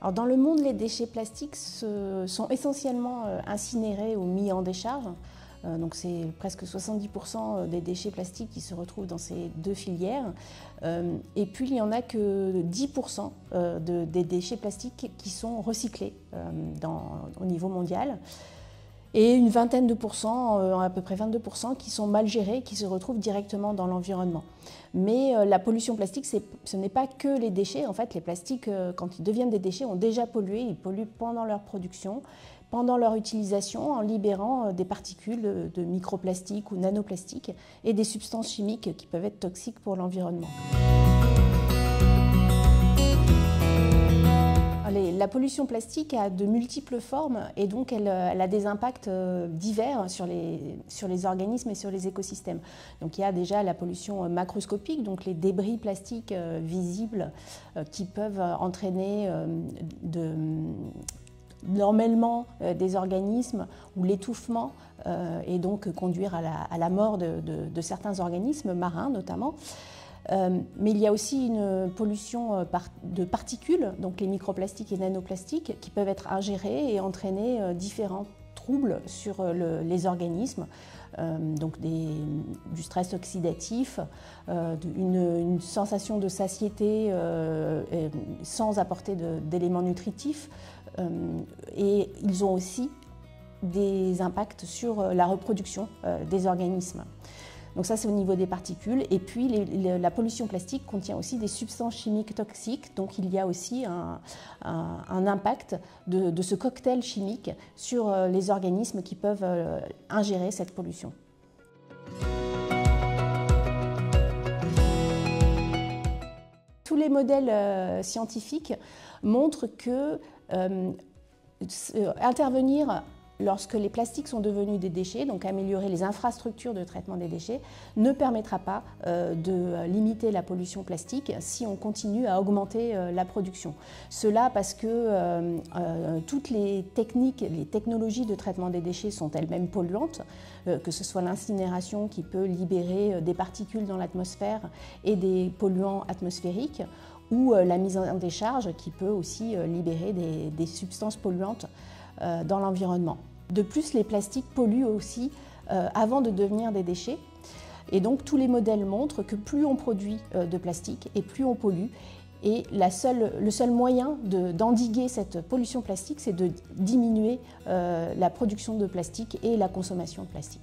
Alors dans le monde, les déchets plastiques sont essentiellement incinérés ou mis en décharge. Donc c'est presque 70% des déchets plastiques qui se retrouvent dans ces deux filières. Et puis il n'y en a que 10% des déchets plastiques qui sont recyclés au niveau mondial. Et une vingtaine de pourcents, à peu près 22%, qui sont mal gérés, qui se retrouvent directement dans l'environnement. Mais la pollution plastique, ce n'est pas que les déchets. En fait, les plastiques, quand ils deviennent des déchets, ont déjà pollué. Ils polluent pendant leur production, pendant leur utilisation, en libérant des particules de microplastiques ou nanoplastiques et des substances chimiques qui peuvent être toxiques pour l'environnement. La pollution plastique a de multiples formes et donc elle a des impacts divers sur les organismes et sur les écosystèmes. Donc il y a déjà la pollution macroscopique, donc les débris plastiques visibles qui peuvent entraîner l'emmêlement des organismes ou l'étouffement et donc conduire à la mort de certains organismes marins notamment. Mais il y a aussi une pollution de particules, donc les microplastiques et nanoplastiques, qui peuvent être ingérés et entraîner différents troubles sur les organismes, donc du stress oxydatif, une sensation de satiété sans apporter d'éléments nutritifs, et ils ont aussi des impacts sur la reproduction des organismes. Donc ça, c'est au niveau des particules. Et puis, la pollution plastique contient aussi des substances chimiques toxiques. Donc, il y a aussi un impact de ce cocktail chimique sur les organismes qui peuvent ingérer cette pollution. Tous les modèles scientifiques montrent que intervenir lorsque les plastiques sont devenus des déchets, donc améliorer les infrastructures de traitement des déchets, ne permettra pas de limiter la pollution plastique si on continue à augmenter la production. Cela parce que toutes les technologies de traitement des déchets sont elles-mêmes polluantes, que ce soit l'incinération qui peut libérer des particules dans l'atmosphère et des polluants atmosphériques, ou la mise en décharge qui peut aussi libérer des substances polluantes dans l'environnement. De plus, les plastiques polluent aussi avant de devenir des déchets. Et donc, tous les modèles montrent que plus on produit de plastique et plus on pollue. Et le seul moyen d'endiguer cette pollution plastique, c'est de diminuer la production de plastique et la consommation de plastique.